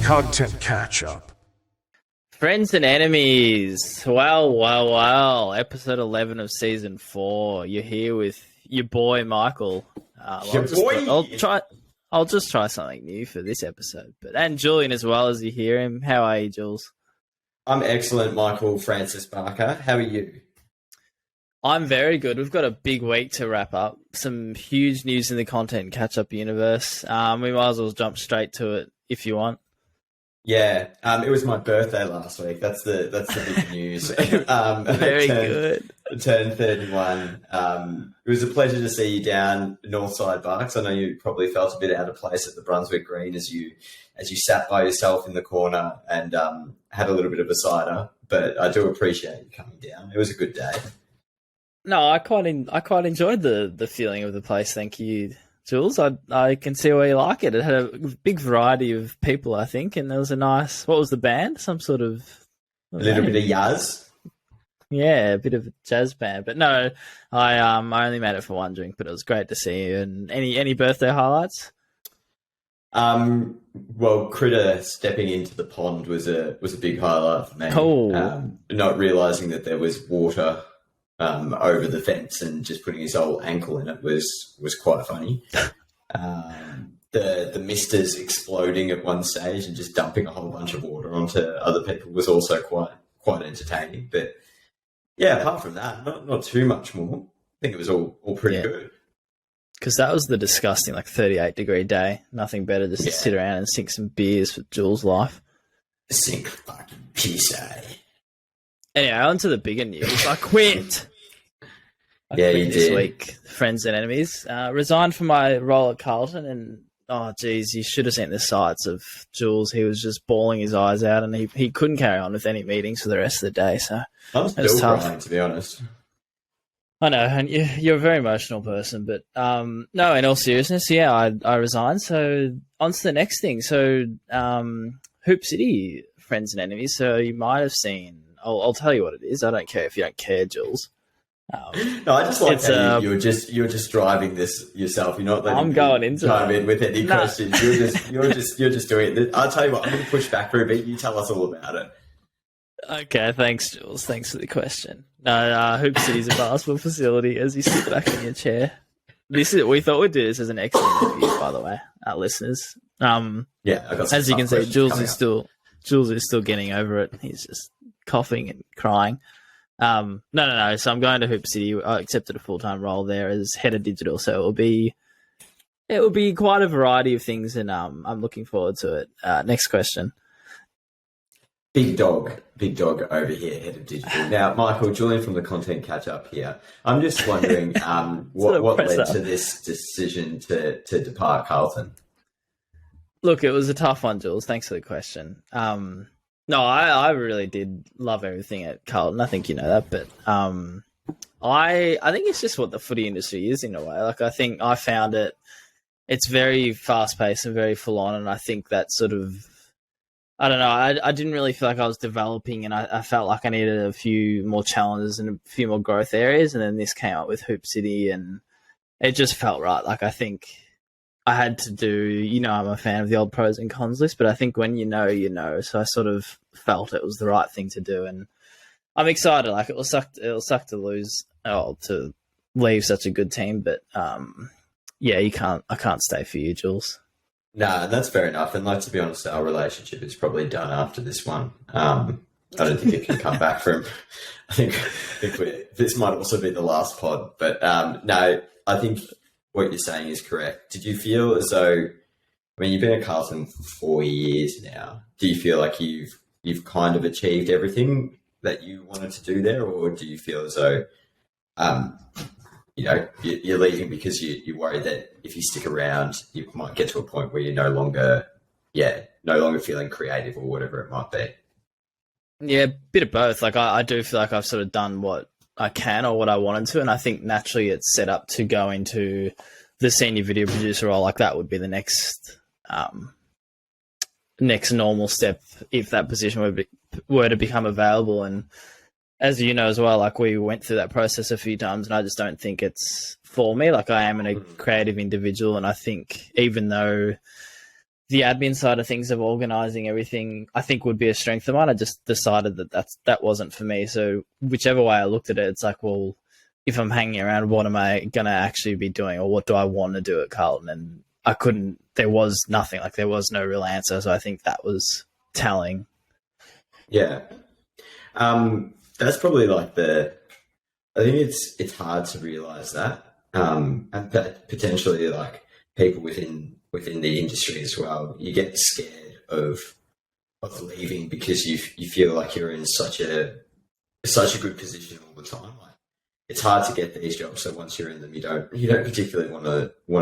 Content Catchup. Friends and enemies. Well. Episode 11 of season 4. You're here with your boy Michael. I'll just try something new for this episode. And Julian as well, as you hear him. How are you, Jules? I'm excellent, Michael Francis Barker. How are you? I'm very good. We've got a big week to wrap up. Some huge news in the content catch-up universe. We might as well jump straight to it if you want. Yeah, it was my birthday last week. That's the big news. Very good. I turned 31. It was a pleasure to see you down Northside Barks. I know you probably felt a bit out of place at the Brunswick Green as you sat by yourself in the corner and had a little bit of a cider. But I do appreciate you coming down. It was a good day. No, I quite enjoyed the feeling of the place. Thank you, Jules. I can see why you like it. It had a big variety of people, I think, and there was a nice. What was the band? Some sort of a little bit of jazz. Yeah, a bit of a jazz band. But no, I only made it for one drink, but it was great to see you. And any birthday highlights? Well, Critter stepping into the pond was a big highlight for me. Oh. Not realizing that there was water over the fence and just putting his whole ankle in it was quite funny. The misters exploding at one stage and just dumping a whole bunch of water onto other people was also quite entertaining. But yeah, apart from that, not too much more. I think it was all pretty good. Because that was the disgusting 38-degree day. Nothing better just to sit around and sink some beers for Jules' life. Sink fucking piece, eh? Anyway, on to the bigger news. I quit. I quit this week, friends and enemies. Resigned from my role at Carlton, and oh, geez, you should have seen the sights of Jules. He was just bawling his eyes out, and he couldn't carry on with any meetings for the rest of the day. So I'm still crying, to be honest. I know, and you're a very emotional person, but no, in all seriousness, I resigned. So on to the next thing. So Hoop City, friends and enemies. So you might have seen. I'll tell you what it is. I don't care if you don't care, Jules. No, I just like that you're just driving this yourself. You're not letting I'm going into dive in with any questions. You're just doing it. I'll tell you what. I'm going to push back for a bit. You tell us all about it. Okay, thanks, Jules. Thanks for the question. No, Hoop City's a basketball facility. As you sit back in your chair, we thought we'd do this as an excellent interview, by the way, our listeners. I got some as you can see, Jules is still getting over it. He's just coughing and crying. No. So I'm going to Hoop City. I accepted a full-time role there as head of digital. So it will be quite a variety of things, and I'm looking forward to it. Next question. Big dog over here, head of digital. Now, Michael, Julian from the Content Catch-Up here. I'm just wondering what led to this decision to depart Carlton? Look, it was a tough one, Jules. Thanks for the question. No, I really did love everything at Carlton. I think you know that, but I think it's just what the footy industry is in a way. I think I found it's very fast-paced and very full-on, and I think that sort of, I don't know, I didn't really feel like I was developing, and I felt like I needed a few more challenges and a few more growth areas, and then this came up with Hoop City, and it just felt right. I think I had to do, I'm a fan of the old pros and cons list, but I think when you know. So I sort of felt it was the right thing to do, and I'm excited. It'll suck to leave such a good team, but I can't stay for you, Jules. No, that's fair enough. And to be honest, our relationship is probably done after this one. I don't think it can come back from. I think this might also be the last pod, but no, I think what you're saying is correct. Did you feel as though, you've been at Carlton for 4 years now, do you feel like you've kind of achieved everything that you wanted to do there, or do you feel as though, you're leaving because you worry that if you stick around, you might get to a point where you're no longer feeling creative or whatever it might be? Yeah, a bit of both. I do feel like I've sort of done what I can or what I wanted to, and I think naturally it's set up to go into the senior video producer role. That would be the next normal step if that position were to become available. And as you know as well, we went through that process a few times, and I just don't think it's for me. I am a creative individual, and I think even though the admin side of things of organising everything, I think would be a strength of mine. I just decided that wasn't for me. So whichever way I looked at it, it's like, well, if I'm hanging around, what am I going to actually be doing, or what do I want to do at Carlton? And I couldn't. There was nothing. Like there was no real answer. So I think that was telling. Yeah, that's probably like the. I think it's hard to realise that, and that potentially like people within the industry as well, you get scared of leaving because you feel like you're in such a good position all the time. Like it's hard to get these jobs, so once you're in them, you don't particularly want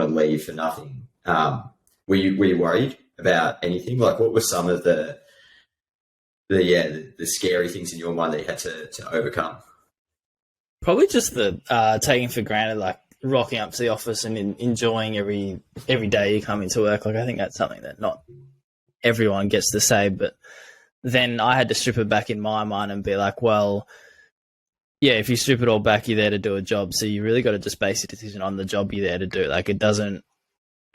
to leave for nothing. Were you worried about anything? Like what were some of the scary things in your mind that you had to overcome? Probably just the taking for granted, like rocking up to the office and enjoying every day you come into work. Like I think that's something that not everyone gets to say, but then I had to strip it back in my mind and be like, well, yeah, if you strip it all back, you're there to do a job. So you really got to just base your decision on the job you're there to do. Like it doesn't,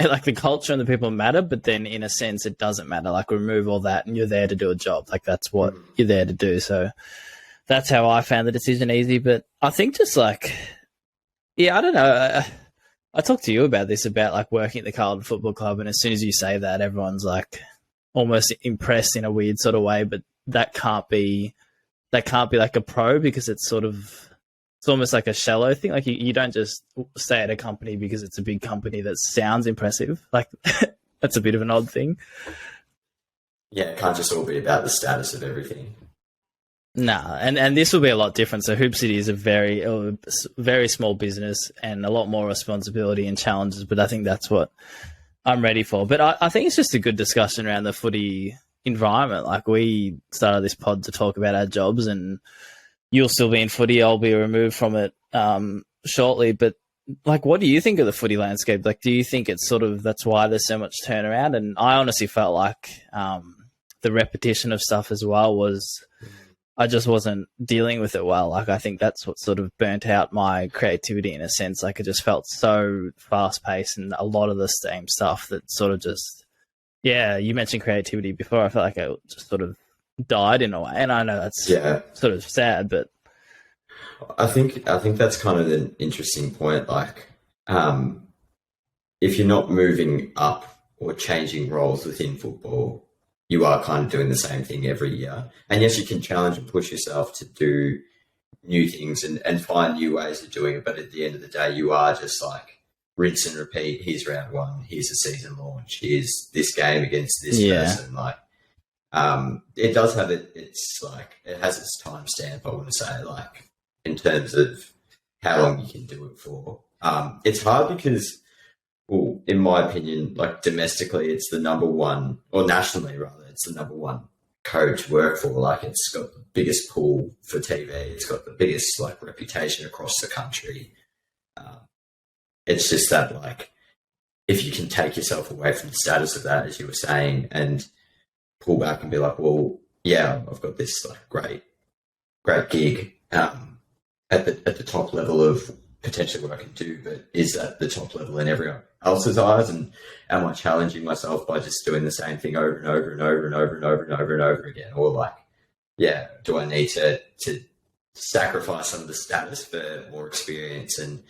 like the culture and the people matter, but then in a sense it doesn't matter. Like remove all that and you're there to do a job. Like that's what you're there to do. So that's how I found the decision easy. But I think just like, yeah, I don't know. I talked to you about this, about like working at the Carlton Football Club, and as soon as you say that, everyone's like almost impressed in a weird sort of way. But that can't be like a pro, because it's almost like a shallow thing. Like you don't just stay at a company because it's a big company that sounds impressive. Like that's a bit of an odd thing. Yeah, it can't just all be about the status of everything. Nah, and this will be a lot different. So Hoop City is a very small business and a lot more responsibility and challenges, but I think that's what I'm ready for. But I think it's just a good discussion around the footy environment. Like we started this pod to talk about our jobs, and you'll still be in footy. I'll be removed from it shortly. But like, what do you think of the footy landscape? Like, do you think it's that's why there's so much turnaround? And I honestly felt like the repetition of stuff as well was, I just wasn't dealing with it well. Like, I think that's what sort of burnt out my creativity in a sense. Like, it just felt so fast paced and a lot of the same stuff that sort of just, yeah, you mentioned creativity before. I felt like it just sort of died in a way. And I know that's sort of sad, but I think that's kind of an interesting point. Like, if you're not moving up or changing roles within football, you are kind of doing the same thing every year. And yes, you can challenge and push yourself to do new things and find new ways of doing it. But at the end of the day, you are just like rinse and repeat. Here's round one. Here's the season launch. Here's this game against this person. Like, it does have it's like, it has its timestamp, I want to say, like in terms of how long you can do it for. It's hard because, well, in my opinion, like domestically, it's the number one, or nationally rather, it's the number one code to work for. Like, it's got the biggest pool for TV. It's got the biggest like reputation across the country. It's just that, like, if you can take yourself away from the status of that, as you were saying, and pull back and be like, well, yeah, I've got this like great gig at the top level of potentially what I can do, but is that the top level in everyone else's eyes? And am I challenging myself by just doing the same thing over and over and over and over and over and over and over again? Or like, yeah, do I need to sacrifice some of the status for more experience and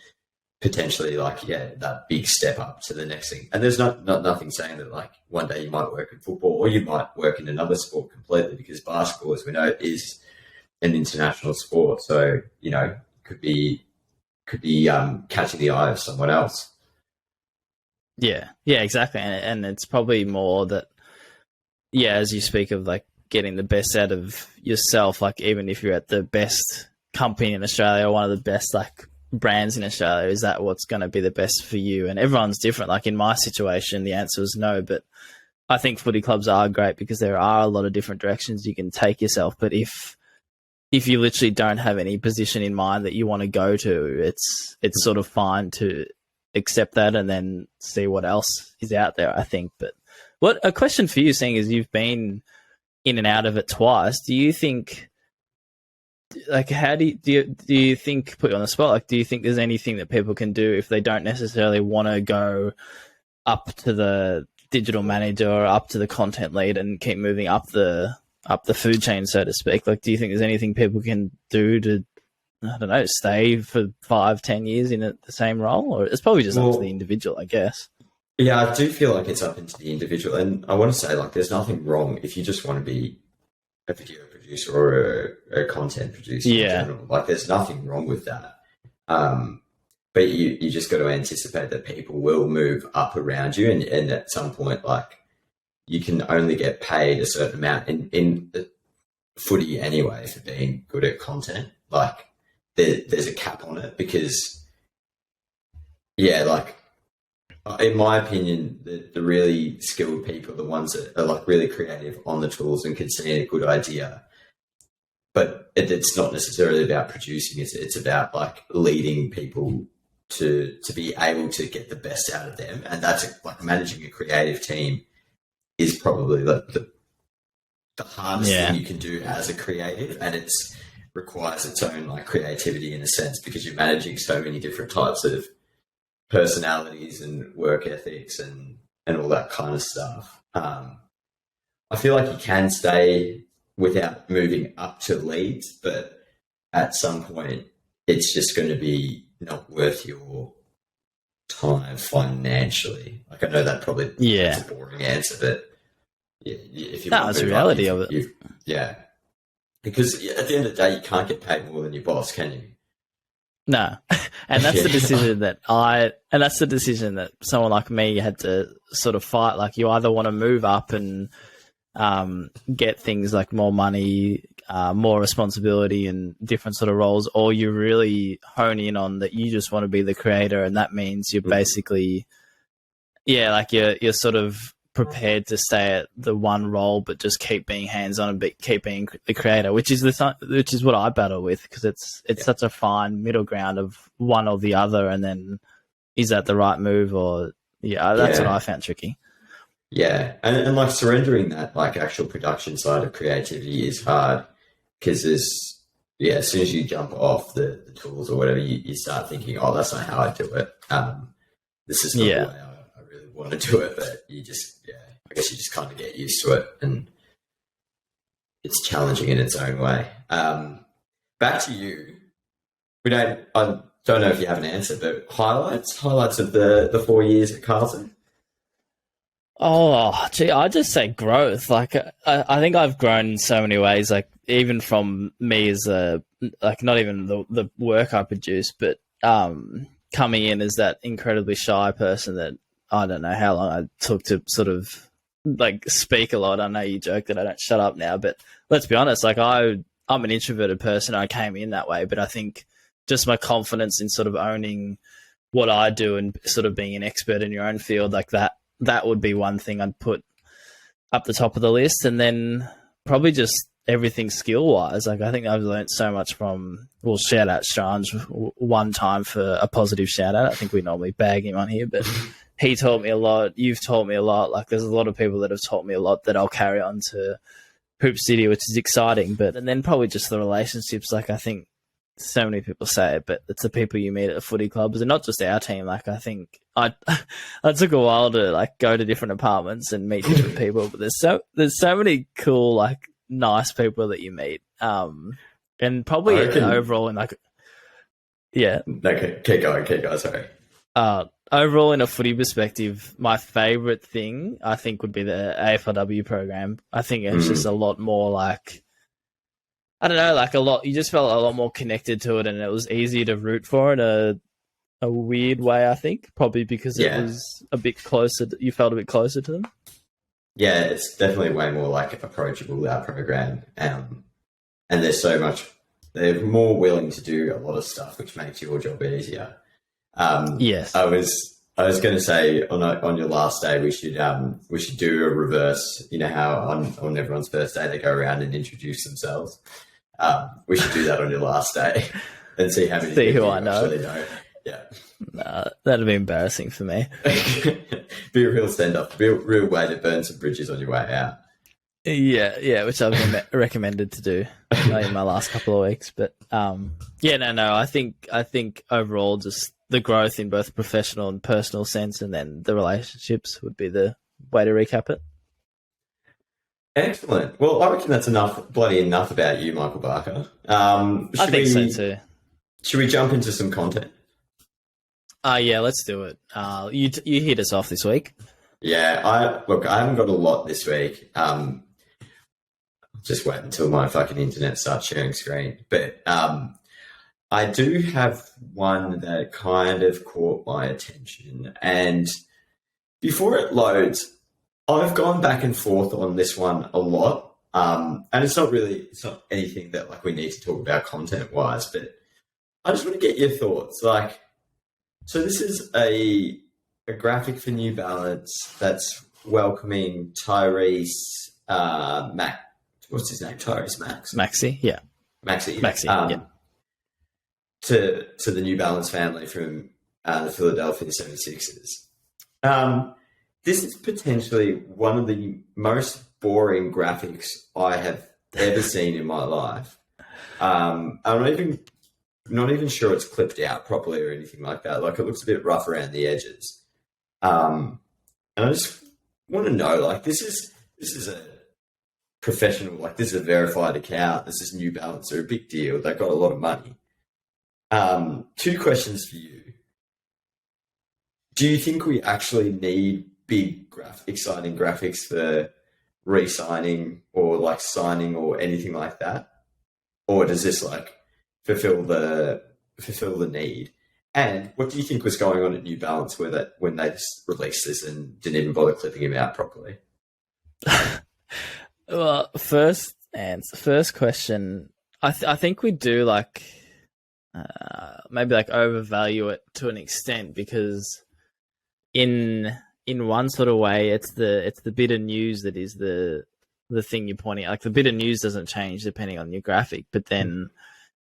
potentially like, yeah, that big step up to the next thing? And there's nothing saying that like one day you might work in football or you might work in another sport completely, because basketball, as we know, is an international sport. So, you know, could be catching the eye of someone else. Yeah, exactly. And it's probably more that, yeah, as you speak of like getting the best out of yourself, like even if you're at the best company in Australia or one of the best like brands in Australia, is that what's going to be the best for you? And everyone's different. Like in my situation, the answer is no, but I think footy clubs are great because there are a lot of different directions you can take yourself. But if you literally don't have any position in mind that you want to go to, it's sort of fine to accept that and then see what else is out there, I think. But what a question for you, seeing as you've been in and out of it twice, do you think, like, how do you think, put you on the spot, like, do you think there's anything that people can do if they don't necessarily want to go up to the digital manager or up to the content lead and keep moving up the food chain, so to speak? Like, do you think there's anything people can do to, I don't know, stay for 5-10 years in the same role? Or it's probably just up to the individual, I guess. Yeah, I do feel like it's up into the individual. And I want to say, like, there's nothing wrong if you just want to be a video producer or a content producer in general. Like, there's nothing wrong with that. But you just got to anticipate that people will move up around you. And at some point, like, you can only get paid a certain amount in footy anyway for being good at content. Like, there's a cap on it because, yeah, like, in my opinion, the really skilled people, the ones that are like really creative on the tools and can see a good idea, but it's not necessarily about producing. It's about like leading people to be able to get the best out of them, and that's like managing a creative team is probably the hardest thing you can do as a creative, and it's requires its own like creativity in a sense because you're managing so many different types of personalities and work ethics and all that kind of stuff. I feel like you can stay without moving up to leads, but at some point it's just going to be not worth your time financially. Like, I know that probably is a boring answer, but if you that's the reality of it. Because at the end of the day, you can't get paid more than your boss, can you? No. And that's the decision that's the decision that someone like me had to sort of fight. Like, you either want to move up and get things like more money, more responsibility and different sort of roles, or you really hone in on that you just want to be the creator, and that means you're basically like you're sort of prepared to stay at the one role but just keep being hands-on and keep being the creator, which is what I battle with, because it's such a fine middle ground of one or the other, and then is that the right move? Or that's what I found tricky. Yeah, and like surrendering that like actual production side of creativity is hard because as soon as you jump off the tools or whatever, you start thinking, oh, that's not how I do it. This is not the way I really want to do it, but you just, I guess you just kind of get used to it, and it's challenging in its own way. Back to you. I don't know if you have an answer, but highlights of the 4 years at Carlton. Oh, gee, I just say growth. Like, I think I've grown in so many ways. Like, even from me as not even the work I produce, but coming in as that incredibly shy person that I don't know how long I took to sort of like speak a lot. I know you joke that I don't shut up now, but let's be honest. Like, I'm an introverted person. I came in that way, but I think just my confidence in sort of owning what I do and sort of being an expert in your own field, like that would be one thing I'd put up the top of the list. And then probably just everything skill-wise. Like, I think I've learned so much from, well, shout out Strange one time for a positive shout out. I think we normally bag him on here, but he taught me a lot. You've taught me a lot. Like, there's a lot of people that have taught me a lot that I'll carry on to Hoop City, which is exciting. And then probably just the relationships. Like, I think so many people say it, but it's the people you meet at the footy clubs, and not just our team. Like, I think I took a while to like go to different apartments and meet different people, but there's so many cool, like, nice people that you meet. And probably overall in like, Okay, keep going. Sorry. Overall, in a footy perspective, my favourite thing I think would be the AFLW program. I think it's just a lot more like, I don't know, like you just felt a lot more connected to it, and it was easier to root for in a weird way, I think, probably because it was a bit closer. You felt a bit closer to them. Yeah, it's definitely way more like approachable, that program. And they're more willing to do a lot of stuff, which makes your job easier. Yes. I was going to say on your last day, we should do a reverse. You know how on everyone's first day, they go around and introduce themselves. We should do that on your last day and see how many people I know. Actually know. Yeah. Nah, that'd be embarrassing for me. Be a real stand-up, be a real way to burn some bridges on your way out. Yeah, which I've been recommended to do in my last couple of weeks. But I think overall just the growth in both professional and personal sense, and then the relationships would be the way to recap it. Excellent. Well, I reckon that's bloody enough about you, Michael Barker. I think so too. Should we jump into some content? Yeah, let's do it. You hit us off this week. Yeah, I haven't got a lot this week. Just wait until my fucking internet starts sharing screen. But I do have one that kind of caught my attention. And before it loads, I've gone back and forth on this one a lot. And it's not anything that like we need to talk about content wise, but I just want to get your thoughts. Like, so this is a graphic for New Balance that's welcoming Tyrese what's his name? Tyrese Maxey, yeah. Maxey, yeah. To the New Balance family from the Philadelphia 76ers. This is potentially one of the most boring graphics I have ever seen in my life. I'm not even sure it's clipped out properly or anything like that. Like, it looks a bit rough around the edges. And I just want to know, like, this is a professional, like, this is a verified account. This is New Balance. They're a big deal. They've got a lot of money. Two questions for you. Do you think we actually need big, exciting graphics for re-signing or like signing or anything like that? Or does this like fulfill the need? And what do you think was going on at New Balance when they just released this and didn't even bother clipping him out properly? Well, first question, I think we do like maybe like overvalue it to an extent, because in one sort of way it's the bit of news that is the thing you're pointing at. Like, the bit of news doesn't change depending on your graphic, but then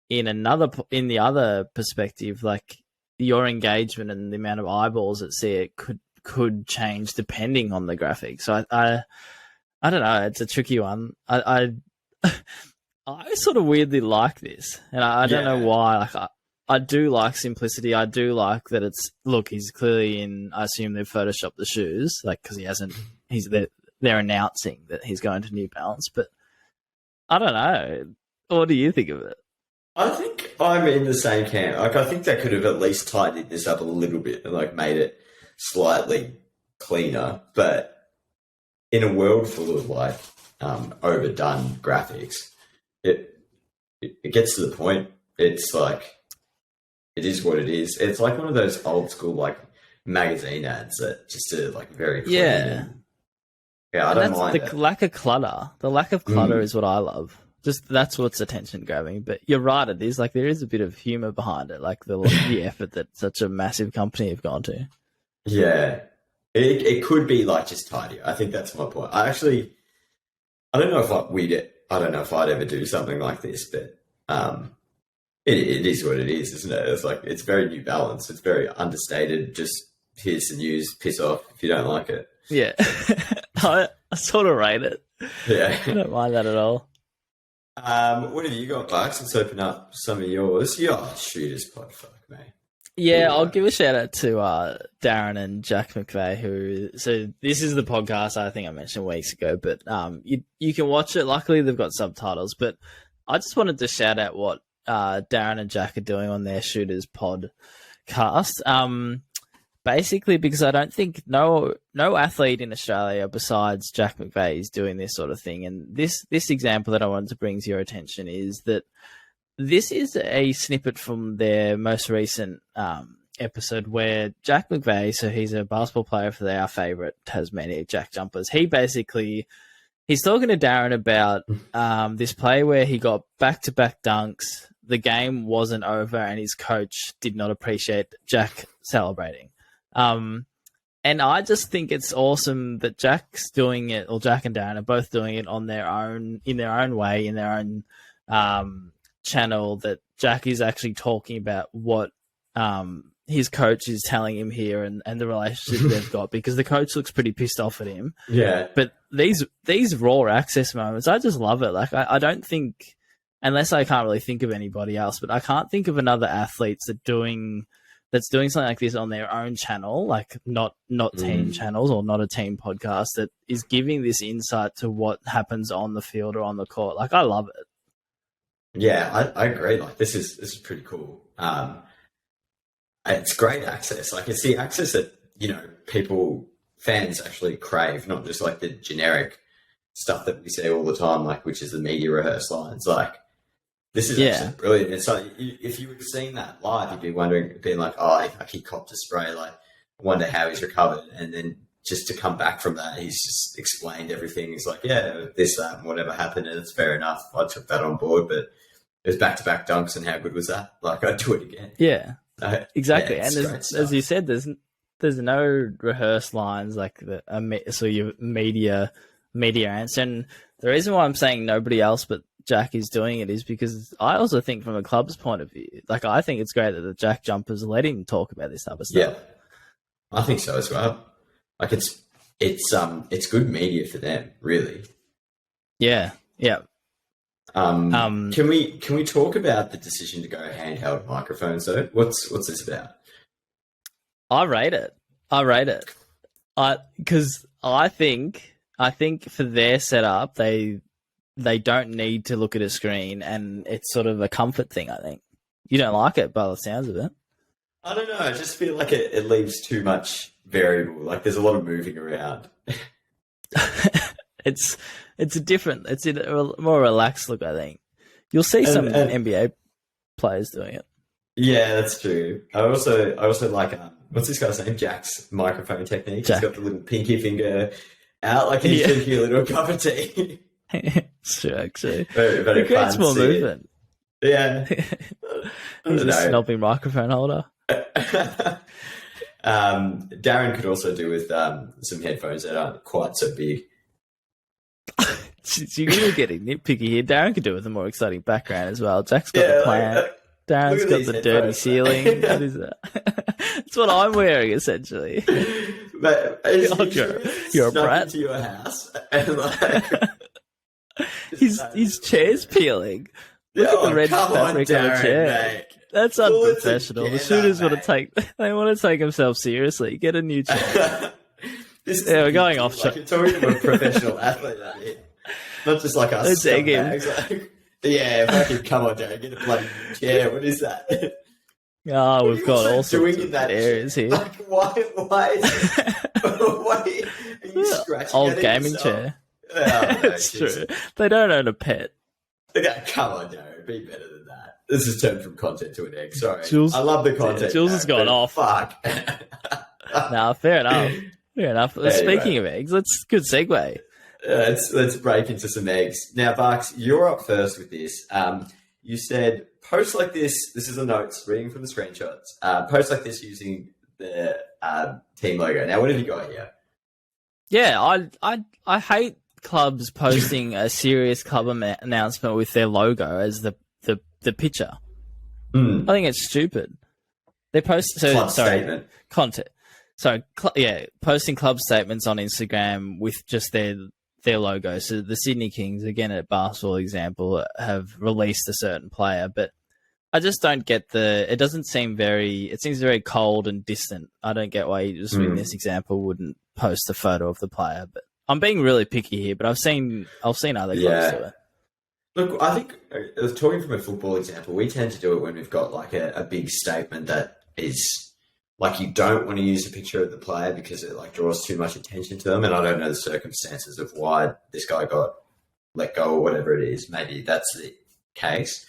in the other perspective, like, your engagement and the amount of eyeballs that see it could change depending on the graphic. So I don't know. It's a tricky one. I sort of weirdly like this, and I don't know why. Like, I do like simplicity. I do like that he's clearly in. I assume they've photoshopped the shoes, like, because he hasn't. They're announcing that he's going to New Balance, but I don't know. What do you think of it? I think I'm in the same camp. Like, I think they could have at least tidied this up a little bit and like made it slightly cleaner. But in a world full of like overdone graphics, it gets to the point. It's like, it is what it is. It's like one of those old school like magazine ads that just are like very clean. I don't mind the lack of clutter. The lack of clutter is what I love. Just that's what's attention grabbing. But you're right, it is like there is a bit of humor behind it, like the effort that such a massive company have gone to. Yeah, it could be like just tidier. I think that's my point. I don't know if I'd ever do something like this, but it is what it is, isn't it? It's like, it's very New Balance. It's very understated. Just here's the news. Piss off if you don't like it. Yeah, I sort of rate it. Yeah, I don't mind that at all. What have you got, Barks? Let's open up some of yours. Shooters pod, fuck me. Yeah, I'll give a shout out to Darren and Jack McVeigh, so this is the podcast I think I mentioned weeks ago, but you can watch it. Luckily, they've got subtitles, but I just wanted to shout out what Darren and Jack are doing on their Shooters podcast. Basically, because I don't think no athlete in Australia besides Jack McVeigh is doing this sort of thing. And this example that I wanted to bring to your attention is that this is a snippet from their most recent episode where Jack McVeigh, so he's a basketball player for our favourite Tasmania Jack Jumpers, he's talking to Darren about this play where he got back-to-back dunks. The game wasn't over and his coach did not appreciate Jack celebrating. And I just think it's awesome that Jack's doing it, or Jack and Darren are both doing it in their own way, in their own channel, that Jack is actually talking about what his coach is telling him here and the relationship they've got, because the coach looks pretty pissed off at him. Yeah. But these raw access moments, I just love it. Like, I don't think, unless I can't really think of anybody else, but I can't think of another athletes that doing that's doing something like this on their own channel, like not team channels or not a team podcast, that is giving this insight to what happens on the field or on the court. Like, I love it. Yeah, I agree. Like, this is pretty cool. It's great access. Like, it's the access that, fans actually crave, not just like the generic stuff that we see all the time, like, which is the media rehearse lines. Like, this is actually brilliant. It's like, if you had seen that live, you'd be wondering, being like, oh, like, he copped a spray. Like, I wonder how he's recovered. And then just to come back from that, he's just explained everything. He's like, yeah, this, that, and whatever happened. And it's fair enough. I took that on board, but it was back-to-back dunks, and how good was that? Like, I'd do it again. Yeah, exactly. And as you said, there's no rehearse lines like so your media answer. And the reason why I'm saying nobody else but Jack is doing it is because I also think from a club's point of view, like, I think it's great that the Jack Jumpers let him talk about this type of stuff. Yeah, I think so as well. Like, it's good media for them, really. Yeah. Can we talk about the decision to go handheld microphones though? What's this about? I rate it. Because I think for their setup, they don't need to look at a screen, and it's sort of a comfort thing. I think you don't like it by the sounds of it. I don't know. I just feel like it leaves too much variable. Like, there's a lot of moving around. It's a more relaxed look, I think. You'll see some NBA players doing it. Yeah, that's true. I also like, what's this guy's name? Jack's microphone technique. Jack. He's got the little pinky finger out, like he's drinking a little cup of tea. It's true, actually. Very it creates more movement. Yeah. He's a snobbing microphone holder. Darren could also do with some headphones that aren't quite so big. You're really getting nitpicky here. Darren could do with a more exciting background as well. Jack's got the plant. Darren's got the dirty ceiling. What is that? It's what I'm wearing, essentially. But you're a brat. To your house and like his chair's peeling. Look at the red fabric on the chair. Mate. That's unprofessional. The shooters want to take themselves seriously. Get a new chair. We're going off. Like, you're talking to a professional athlete out here. Not just like us. Let's egg him. Like, yeah, fucking come on, Darren, get a bloody chair. What is that? Oh, we've got all sorts of areas here. Like, why are you scratching old gaming chair. Oh, no, it's true. They don't own a pet. Okay, come on, Darren, be better than that. This has turned from content to an egg. Sorry. Jules, I love the content. Jules has gone off. Fuck. Nah, fair enough. Anyway. Speaking of eggs, good segue. Let's break into some eggs. Now, Barks, you're up first with this. You said, post like this is the notes, reading from the screenshots, post like this using the team logo. Now, what have you got here? Yeah, I hate clubs posting a serious club announcement with their logo as the picture. I think it's stupid. They post statement. Content. So, posting club statements on Instagram with just their logo. So the Sydney Kings, again at basketball example, have released a certain player, but I just don't get it seems very cold and distant. I don't get why you just in this example wouldn't post a photo of the player, but I'm being really picky here, but I've seen other clubs do it. Look, I think, talking from a football example, we tend to do it when we've got like a big statement that is like, you don't want to use a picture of the player because it like draws too much attention to them. And I don't know the circumstances of why this guy got let go or whatever it is. Maybe that's the case.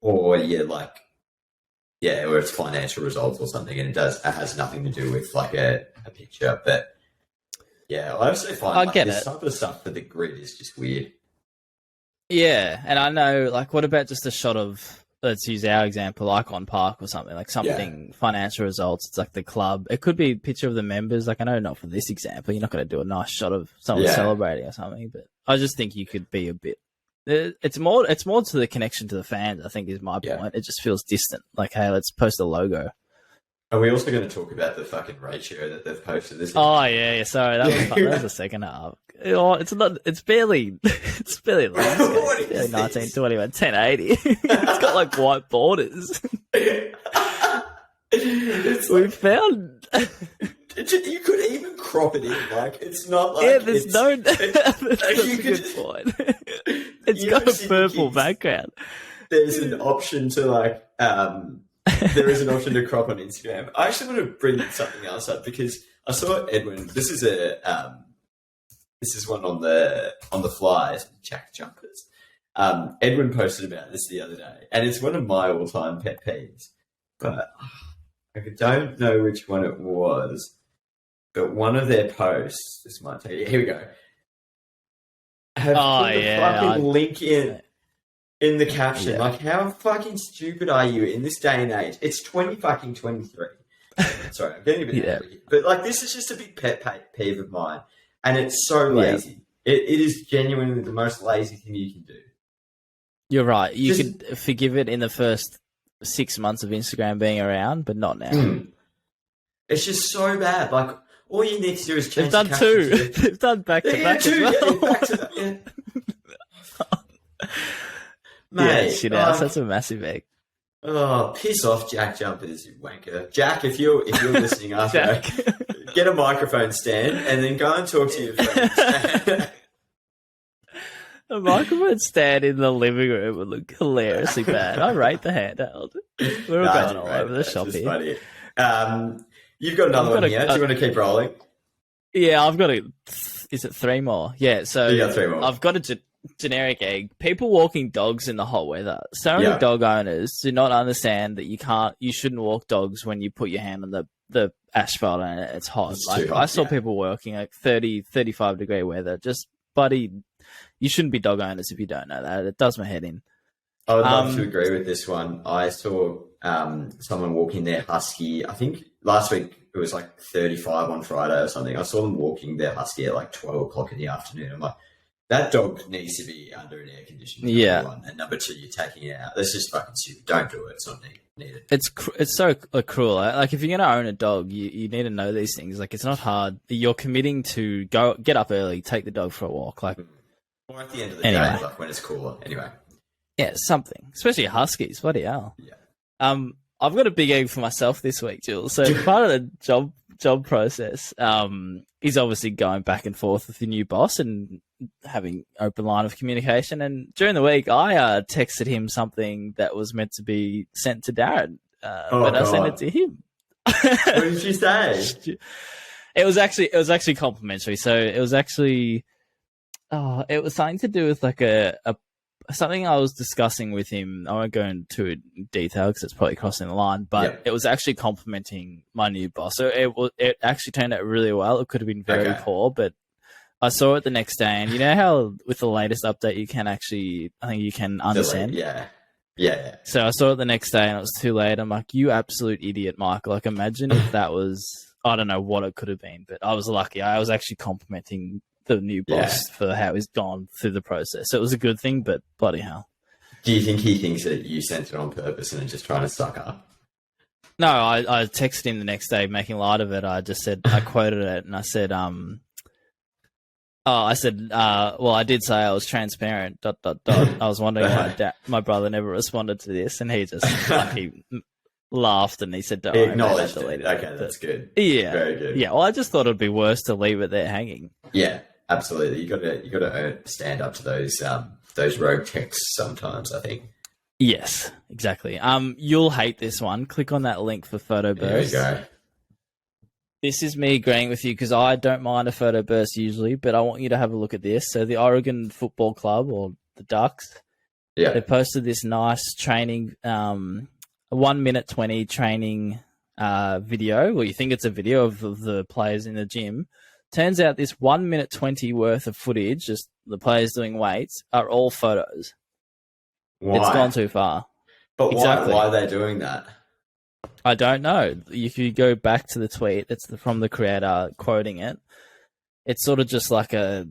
Or or it's financial results or something, and it has nothing to do with like a picture. But yeah, I also find this type of stuff for the grid is just weird. Yeah, and I know, like, what about just a shot of, let's use our example, Icon Park or something, like something financial results. It's like the club. It could be a picture of the members. Like, I know not for this example, you're not going to do a nice shot of someone celebrating or something, but I just think you could be a bit. It's more to the connection to the fans, I think, is my point. It just feels distant. Like, hey, let's post a logo. Are we also going to talk about the fucking ratio that they've posted this? Oh yeah, sorry, that was the second half. It's not. It's barely. It's barely landscape. It's barely 1921 1080. It's got like white borders. It's We like, found. you could even crop it in. Like, it's not like Yeah, there's it's, no. That's you a could good just- point. It's you got know, a Sydney purple kids, background. there's an option to like there is an option to crop on Instagram. I actually want to bring something else up because I saw Edwin. This is one on the flies, Jack Jumpers. Edwin posted about this the other day, and it's one of my all-time pet peeves. But I don't know which one it was. But one of their posts, this might take you. Here we go. Have put the fucking link in the caption. Yeah. Like, how fucking stupid are you in this day and age? It's 2023. Sorry, I'm getting a bit angry. But like, this is just a big pet peeve of mine, and it's so lazy. It is genuinely the most lazy thing you can do. You're right. You could forgive it in the first 6 months of Instagram being around, but not now. It's just so bad. Like, all you need to do is change They've done the two. caption They've done back to back as well. Yeah, back to that. Yeah. Mate, Yeah, shit ass. That's a massive egg. Oh, piss off, Jack Jumpers, you wanker. Jack, if you're listening after, get a microphone stand and then go and talk to your friends. A microphone stand in the living room would look hilariously bad. I rate the handheld. We're all going all over the shop here. Funny. You've got another one here. Do you want to keep rolling? Yeah, I've got is it 3 more? Yeah, so You got 3 more. I've got a generic egg. People walking dogs in the hot weather. So many dog owners do not understand that you shouldn't walk dogs when you put your hand on the asphalt and it's hot. It's like too hot, I saw people walking like 30, 35 degree weather. Just, buddy, you shouldn't be dog owners if you don't know that. It does my head in. I would love to agree with this one. I saw someone walking their husky. I think last week it was like 35 on Friday or something. I saw them walking their husky at like 12 o'clock in the afternoon. I'm like, that dog needs to be under an air conditioner. Yeah. One. And number 2, you're taking it out. That's just fucking stupid. Don't do it. It's not needed. It's so cruel. Like if you're gonna own a dog, you need to know these things. Like it's not hard. You're committing to get up early, take the dog for a walk. Like, or at the end of the day, like when it's cooler. Anyway. Yeah, something. Especially huskies. Bloody hell. Yeah. I've got a big egg for myself this week, Jules. So part of the job process is obviously going back and forth with the new boss and having open line of communication. And during the week, I texted him something that was meant to be sent to Darren, but I sent it to him. What did you say? It was actually complimentary. So it was actually, it was something to do with like something I was discussing with him. I won't go into detail because it's probably crossing the line, but it was actually complimenting my new boss. So it actually turned out really well. It could have been very poor, but I saw it the next day, and you know how with the latest update you can actually, I think you can understand. Yeah. So I saw it the next day, and it was too late. I'm like, you absolute idiot, Michael. Like, imagine if that was, I don't know what it could have been, but I was lucky. I was actually complimenting the new boss for how he's gone through the process. So it was a good thing, but bloody hell. Do you think he thinks that you sent it on purpose and are just trying to suck up? No, I texted him the next day making light of it. I just said, I quoted it, and I said, well, I did say I was transparent, ... I was wondering why my brother never responded to this, and he just, he laughed and he said, don't he worry, acknowledged it. deleted Okay, that's good. Yeah. Very good. Yeah, well, I just thought it'd be worse to leave it there hanging. Yeah, absolutely. You gotta stand up to those rogue texts sometimes, I think. Yes, exactly. You'll hate this one. Click on that link for photo burst. There we go. This is me agreeing with you because I don't mind a photo burst usually, but I want you to have a look at this. So the Oregon Football Club, or the Ducks, they posted this nice training, 1 minute 20 training video. Well, you think it's a video of the players in the gym. Turns out this 1 minute 20 worth of footage, just the players doing weights, are all photos. Why? It's gone too far. But exactly. Why are they doing that? I don't know. If you go back to the tweet, it's from the creator quoting it. It's sort of just like a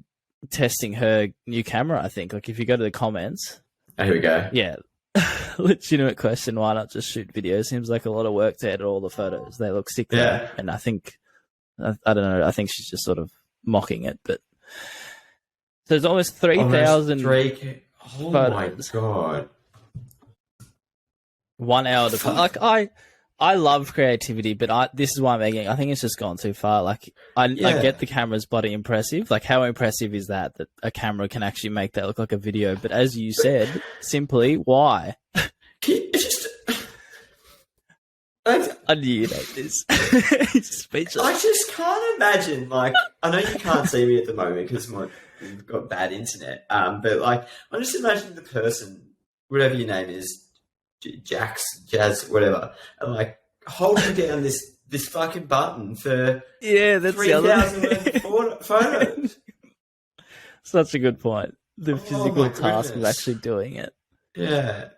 testing her new camera, I think. Like if you go to the comments. Oh, here we go. Yeah. Legitimate question. Why not just shoot videos? Seems like a lot of work to edit all the photos. They look sick. Yeah. And I think, I don't know. I think she's just sort of mocking it. But there's almost 3,000 Oh photos. my God. 1 hour to like I love creativity, but this is why I'm egging. I think it's just gone too far. Like, I get the camera's bloody impressive. Like, how impressive is that a camera can actually make that look like a video? But as you said, simply, why? I knew you'd hate this. It's speechless. I just can't imagine, like, I know you can't see me at the moment because we've got bad internet, but, like, I just imagine the person, whatever your name is, Jazz, whatever, and, like, holding down this fucking button for that's 3,000 photos. Such a good point. The physical task of actually doing it. Yeah.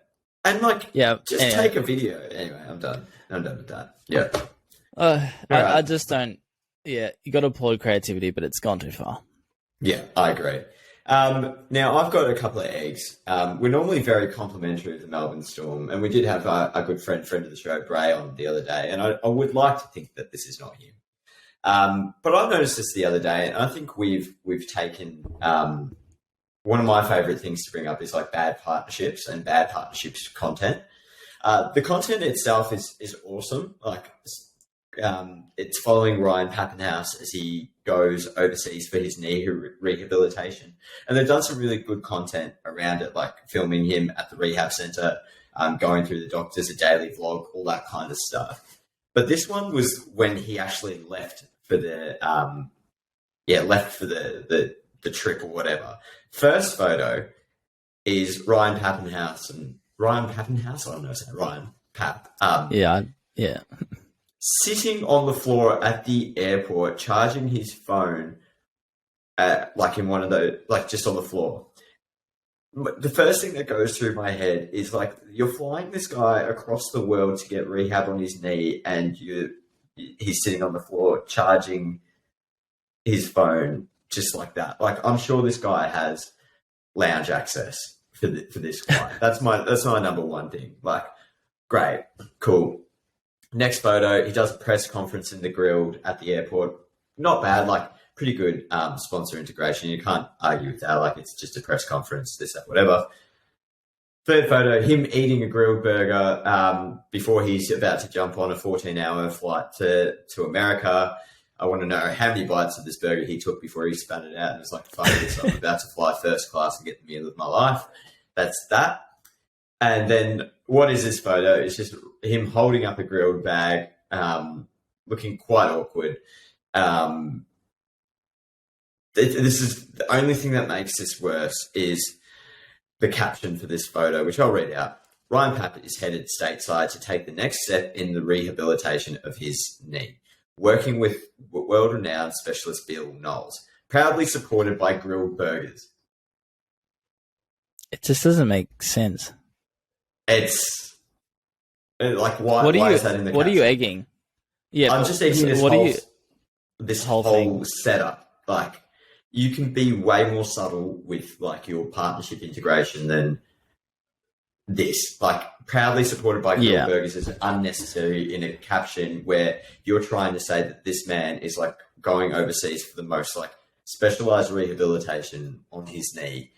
And, like, just take a video. Anyway, I'm done with that. Yeah. I just don't. Yeah, you got to applaud creativity, but it's gone too far. Yeah, I agree. Now, I've got a couple of eggs. We're normally very complimentary of the Melbourne Storm, and we did have a good friend of the show, Bray, on the other day, and I would like to think that this is not him. But I noticed this the other day, and I think we've taken one of my favourite things to bring up is like bad partnerships and bad partnerships content. The content itself is awesome. Like, it's following Ryan Pappenhouse as he goes overseas for his knee rehabilitation. And they've done some really good content around it, like filming him at the rehab centre, going through the doctors, a daily vlog, all that kind of stuff. But this one was when he actually left for the trip or whatever. First photo is Ryan Pappenhouse. I don't know, Ryan Pap. Yeah. Sitting on the floor at the airport, charging his phone, like in one of those, like just on the floor. The first thing that goes through my head is like, you're flying this guy across the world to get rehab on his knee, and he's sitting on the floor charging his phone just like that. Like, I'm sure this guy has lounge access for this guy. That's my number one thing. Like, great, cool. Next photo, he does a press conference in the Grilled at the airport. Not bad, like, pretty good sponsor integration. You can't argue with that. Like, it's just a press conference, this, that, whatever. Third photo, him eating a grilled burger before he's about to jump on a 14-hour flight to America. I want to know how many bites of this burger he took before he spat it out and was like, fuck this, I'm about to fly first class and get the meal of my life. That's that. And then what is this photo? It's just him holding up a grilled bag, looking quite awkward. This is the only thing that makes this worse is the caption for this photo, which I'll read out. Ryan Papp is headed stateside to take the next step in the rehabilitation of his knee, working with world-renowned specialist Bill Knowles, proudly supported by grilled burgers. It just doesn't make sense. It's like, why is that in the caption? What are you egging? Yeah, I'm just egging this whole thing? setup. Like, you can be way more subtle with like your partnership integration than this. Like, proudly supported by grilled burgers is unnecessary in a caption where you're trying to say that this man is like going overseas for the most like specialized rehabilitation on his knee,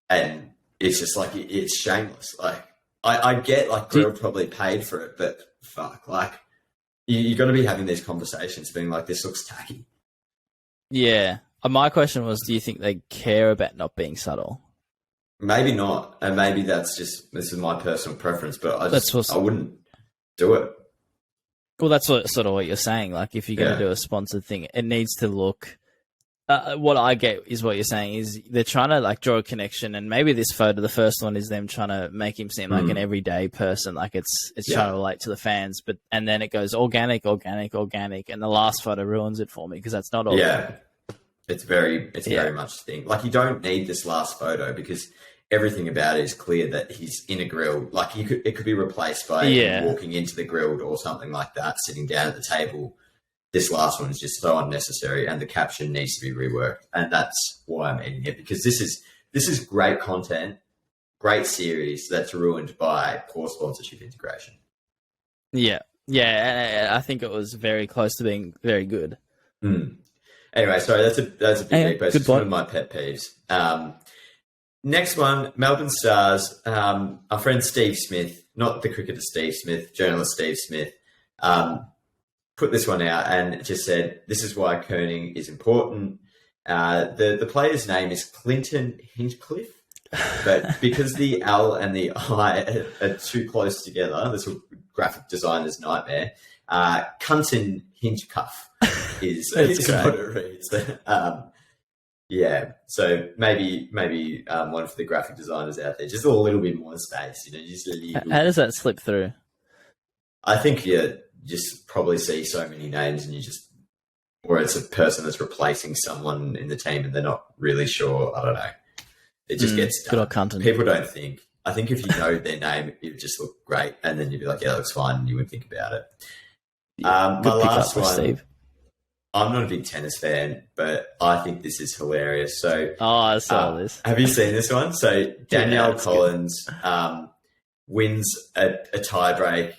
and it's just like, it's shameless. Like, I get like Grilled probably paid for it, but fuck, like you got to be having these conversations being like, this looks tacky. Yeah. My question was, do you think they care about not being subtle? Maybe not, and maybe this is my personal preference, but I wouldn't do it. Well, that's sort of what you're saying. Like, if you're going to do a sponsored thing, it needs to look. What I get is what you're saying is they're trying to like draw a connection, and maybe this photo, the first one, is them trying to make him seem like an everyday person, like it's trying to relate to the fans. And then it goes organic, and the last photo ruins it for me because that's not organic. Yeah. It's very much the thing. Like, you don't need this last photo because everything about it is clear that he's in a grill. Like, it could be replaced by him walking into the Grilled or something like that, sitting down at the table. This last one is just so unnecessary, and the caption needs to be reworked. And that's why I'm eating it, because this is great content, great series that's ruined by poor sponsorship integration. Yeah, and I think it was very close to being very good. Anyway, sorry, that's a big post. It's one of my pet peeves. Next one, Melbourne Stars. Our friend Steve Smith, not the cricketer Steve Smith, journalist Steve Smith, put this one out and just said, this is why kerning is important. The player's name is Clinton Hinchcliffe, but because the L and the I are too close together, this is graphic designer's nightmare. Cunton Hinchcuff is what it reads. Yeah, so maybe one for the graphic designers out there, just a little bit more space, just a little. How does that slip through? I think you just probably see so many names and or it's a person that's replacing someone in the team and they're not really sure. I don't know. It just gets done. Good old Cunton. People don't think. I think if you know their name, it would just look great, and then you'd be like, yeah, that looks fine, and you wouldn't think about it. Yeah, my last one, Steve. I'm not a big tennis fan, but I think this is hilarious. So, I saw this. Have you seen this one? So Danielle Collins wins a tiebreak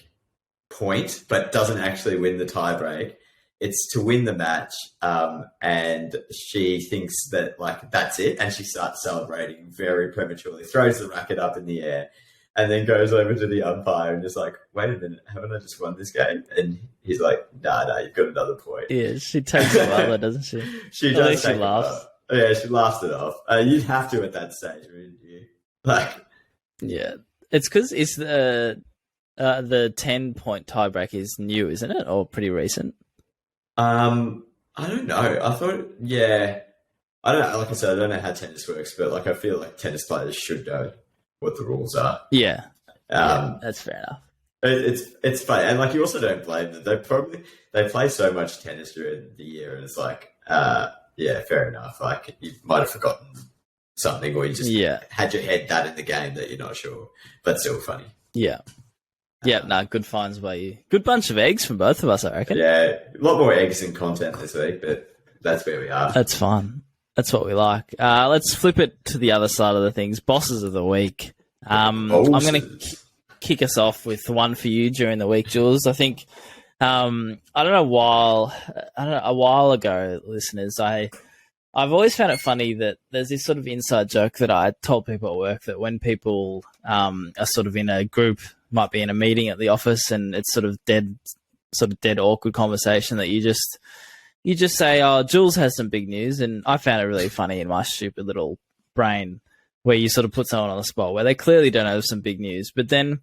point, but doesn't actually win the tiebreak. It's to win the match, and she thinks that that's it, and she starts celebrating very prematurely, throws the racket up in the air, and then goes over to the umpire and is like, "Wait a minute, haven't I just won this game?" And he's like, "Nah, you've got another point." Yeah, she takes it well, doesn't she? She does. She laughs. Yeah, she laughs it off. You'd have to at that stage, wouldn't you? Yeah, it's because it's the 10-point tiebreak is new, isn't it, or pretty recent? I don't know. I thought, yeah, I don't know. Like I said, I don't know how tennis works, but I feel like tennis players should know what the rules are. Yeah, that's fair enough. It's funny, and you also don't blame them. They play so much tennis during the year, and it's yeah, fair enough. You might have forgotten something, or you just had your head that in the game that you're not sure, but still funny. Yeah. Yeah, good finds by you. Good bunch of eggs from both of us, I reckon. Yeah, a lot more eggs than content this week, but that's where we are. That's fine. That's what we like. Let's flip it to the other side of the things. Bosses of the week. I'm going to kick us off with one for you during the week, Jules. I think, a while ago, listeners, I've always found it funny that there's this sort of inside joke that I told people at work that when people are sort of in a group, might be in a meeting at the office, and it's sort of dead awkward conversation that you just say, "Oh, Jules has some big news," and I found it really funny in my stupid little brain where you sort of put someone on the spot where they clearly don't have some big news, but then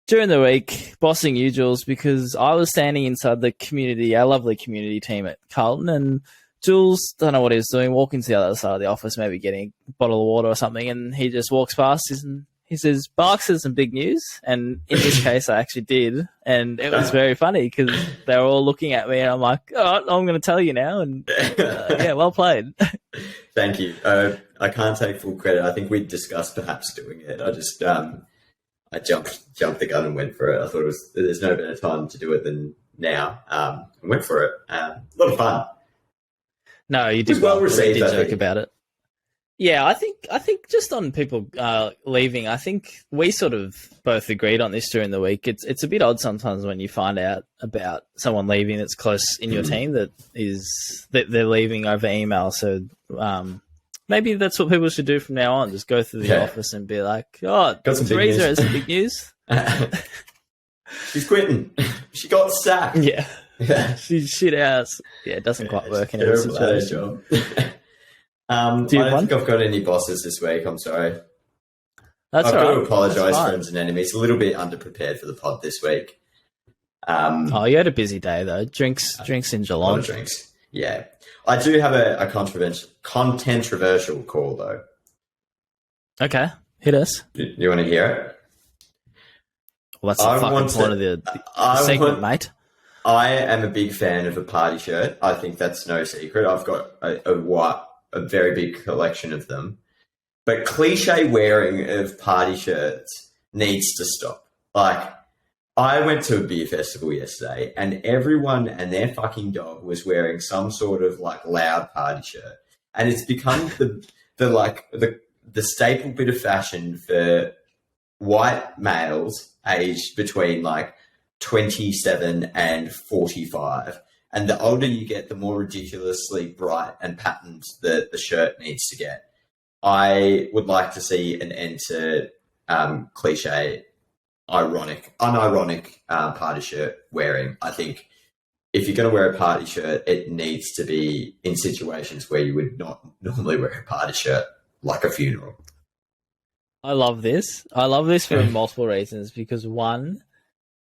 during the week, bossing you, Jules, because I was standing inside the community, our lovely community team at Carlton, and Jules, don't know what he was doing, walking to the other side of the office, maybe getting a bottle of water or something, and he just walks past and he says, "Barks has some big news." And in this case, I actually did. And it was very funny because they were all looking at me and I'm like, "Oh, I'm going to tell you now." And yeah, well played. Thank you. I can't take full credit. I think we discussed perhaps doing it. I just, I jumped the gun and went for it. I thought there's no better time to do it than now. I went for it. A lot of fun. No, you did well received. You did joke about it. Yeah, I think just on people leaving, I think we sort of both agreed on this during the week. It's a bit odd sometimes when you find out about someone leaving that's close in your team that they're leaving over email. So maybe that's what people should do from now on. Just go through the office and be like, "Oh, Teresa has some big news. She's quitting. She got sacked." Yeah. She's shit ass. Yeah, it doesn't quite work in every situation. I don't think I've got any bosses this week. I'm sorry. I've got to apologise, friends and enemies. A little bit underprepared for the pod this week. You had a busy day though. Drinks in Geelong. A lot of drinks. Yeah, I do have a controversial call though. Okay, hit us. You want to hear it? Well, that's the fucking point of the segment, mate. I am a big fan of a party shirt. I think that's no secret. I've got a very big collection of them. But cliche wearing of party shirts needs to stop. I went to a beer festival yesterday and everyone and their fucking dog was wearing some sort of loud party shirt. And it's become the staple bit of fashion for white males aged between 27 and 45. And the older you get, the more ridiculously bright and patterned the shirt needs to get. I would like to see an end to cliche unironic party shirt wearing. I think if you're going to wear a party shirt, it needs to be in situations where you would not normally wear a party shirt, like a funeral. I love this. I love this for multiple reasons because one,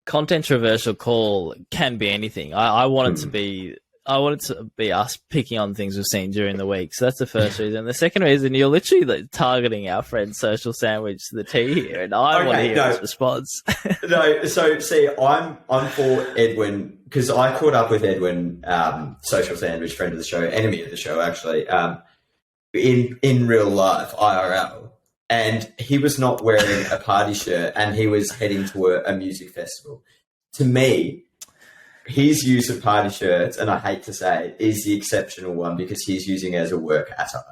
controversial call can be anything. I want it to be. I want it to be us picking on things we've seen during the week. So that's the first reason. The second reason, you're literally like targeting our friend Social Sandwich to the T here, and I want to hear his response. No, so see, I'm for Edwin because I caught up with Edwin, Social Sandwich, friend of the show, enemy of the show, actually, in real life, IRL, and he was not wearing a party shirt, and he was heading to a music festival. To me, his use of party shirts, and I hate to say it, is the exceptional one because he's using it as a work attire.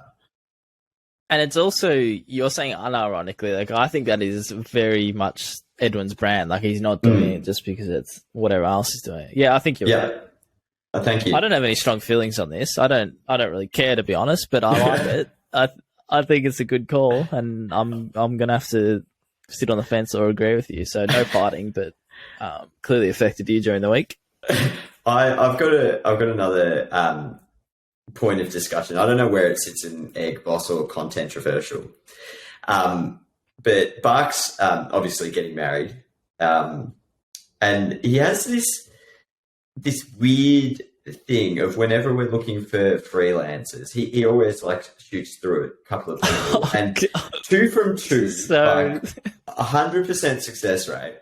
And it's also, you're saying unironically, like I think that is very much Edwin's brand. Like he's not doing it just because it's whatever else is doing it. Yeah, I think you're right. Thank you. I don't have any strong feelings on this. I don't really care, to be honest, but I like it. I think it's a good call, and I'm gonna have to sit on the fence or agree with you. So no fighting, but clearly affected you during the week. I've got another point of discussion. I don't know where it sits in Egg Boss or controversial, but Barks obviously getting married, and he has this weird thing of whenever we're looking for freelancers, he always like shoots through it a couple of people, and God. 2 from 2, so 100% success rate.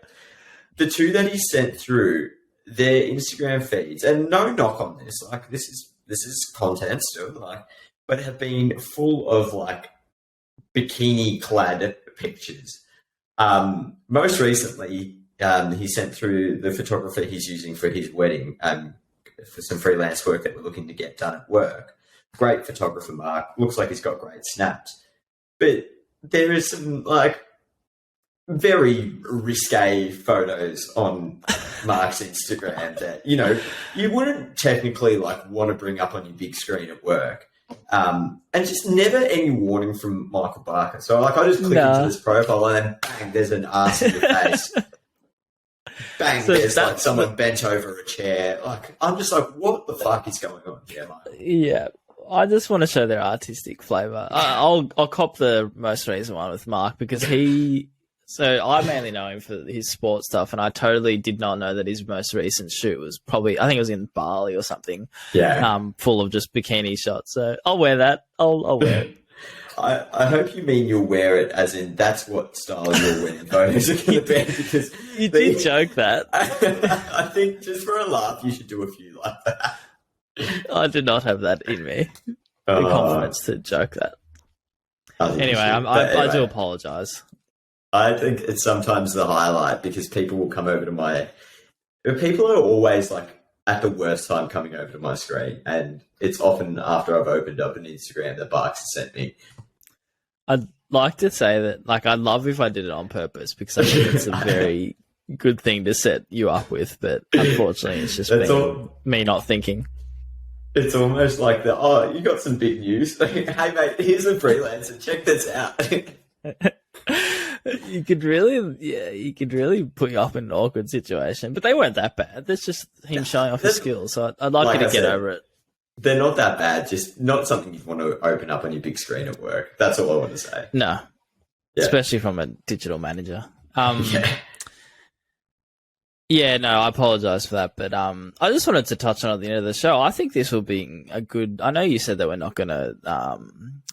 The 2 that he sent through their Instagram feeds, and no knock on this, like this is content still, like, but have been full of like bikini clad pictures. Most recently, he sent through the photographer he's using for his wedding, for some freelance work that we're looking to get done at work. Great photographer, Mark. Looks like he's got great snaps, but there is some like very risque photos on Mark's Instagram that, you know, you wouldn't technically like want to bring up on your big screen at work. And just never any warning from Michael Barker. So like I just click into this profile and then bang, there's an ass in your face. Bang, so there's like someone bent over a chair. Like I'm just like, what the fuck is going on here, Mike? Yeah. I just want to show their artistic flavour. I'll cop the most recent one with Mark because so I mainly know him for his sports stuff, and I totally did not know that his most recent shoot was probably, I think it was in Bali or something. Yeah. Full of just bikini shots. So I'll wear that. I'll wear it. I hope you mean you'll wear it as in that's what style your wedding photos are going to be, because you did joke that. I think just for a laugh, you should do a few like that. I did not have that in me. The confidence to joke that. Anyway, I do apologise. I think it's sometimes the highlight because people will come over to people are always like at the worst time coming over to my screen, and it's often after I've opened up an Instagram that Barks has sent me. I'd like to say that, like, I'd love if I did it on purpose because I think it's a very good thing to set you up with, but unfortunately it's just me not thinking. It's almost like you got some big news. Hey mate, here's a freelancer, check this out. You could really put you up in an awkward situation, but they weren't that bad. That's just him showing off his skills. So I'd like you to get over it. They're not that bad. Just not something you'd want to open up on your big screen at work. That's all I want to say. No, especially from a digital manager. Yeah, no, I apologise for that, but I just wanted to touch on at the end of the show. I think this will be a good. I know you said that we're not going to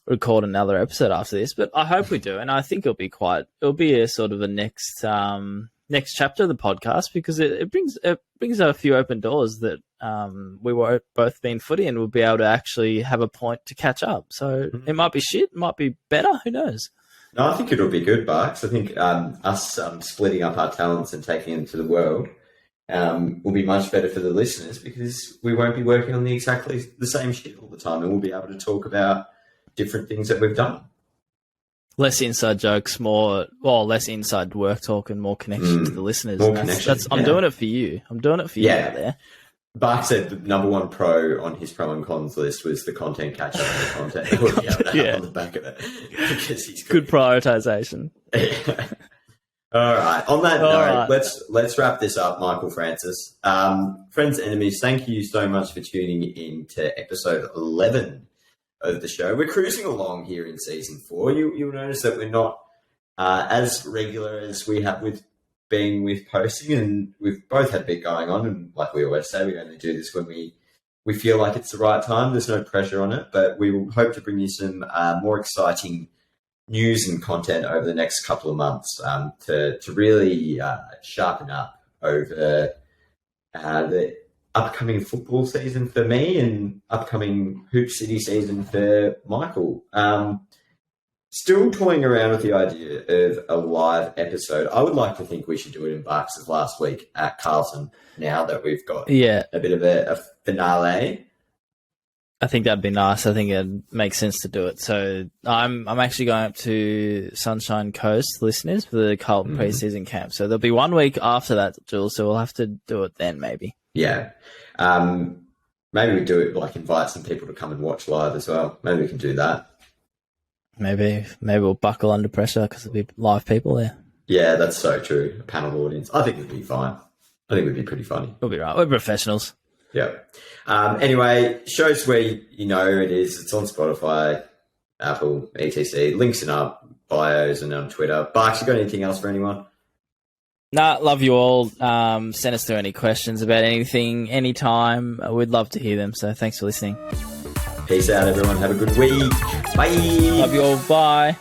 record another episode after this, but I hope we do, and I think it'll be a sort of a next chapter of the podcast because it brings a few open doors that we were both being footy, and we'll be able to actually have a point to catch up. So it might be shit, it might be better, who knows. No, I think it'll be good, Barks. I think us splitting up our talents and taking them to the world will be much better for the listeners because we won't be working on exactly the same shit all the time, and we'll be able to talk about different things that we've done. Less inside jokes, less inside work talk, and more connection to the listeners. I'm doing it for you. I'm doing it for you out there. Bark said the number one pro on his pro and cons list was the content catch up and the content on the back of it because he's good prioritization. All right. On that All note, right. let's wrap this up, Michael Francis. Friends, enemies, thank you so much for tuning in to episode 11 of the show. We're cruising along here in season 4. You'll notice that we're not as regular as we have with being with posting, and we've both had a bit going on. And like we always say, we only do this when we feel like it's the right time. There's no pressure on it, but we will hope to bring you some more exciting news and content over the next couple of months to really sharpen up over the upcoming football season for me and upcoming Hoop City season for Michael. Still toying around with the idea of a live episode. I would like to think we should do it in Barks' last week at Carlton now that we've got a bit of a finale. I think that'd be nice. I think it'd make sense to do it. So I'm actually going up to Sunshine Coast, listeners, for the Carlton preseason camp. So there'll be 1 week after that, Jules. So we'll have to do it then, maybe. Yeah. Maybe we do it, like invite some people to come and watch live as well. Maybe we can do that. Maybe we'll buckle under pressure because there'll be live people there. Yeah, that's so true. A panel audience. I think it'd be fine. I think it would be pretty funny. We'll be right. We're professionals. Yeah. Anyway, shows where you know it is. It's on Spotify, Apple, etc. Links in our bios and on Twitter. Barks, you got anything else for anyone? Nah, love you all. Send us through any questions about anything, anytime. We'd love to hear them. So thanks for listening. Peace out, everyone. Have a good week. Bye. Love you all. Bye.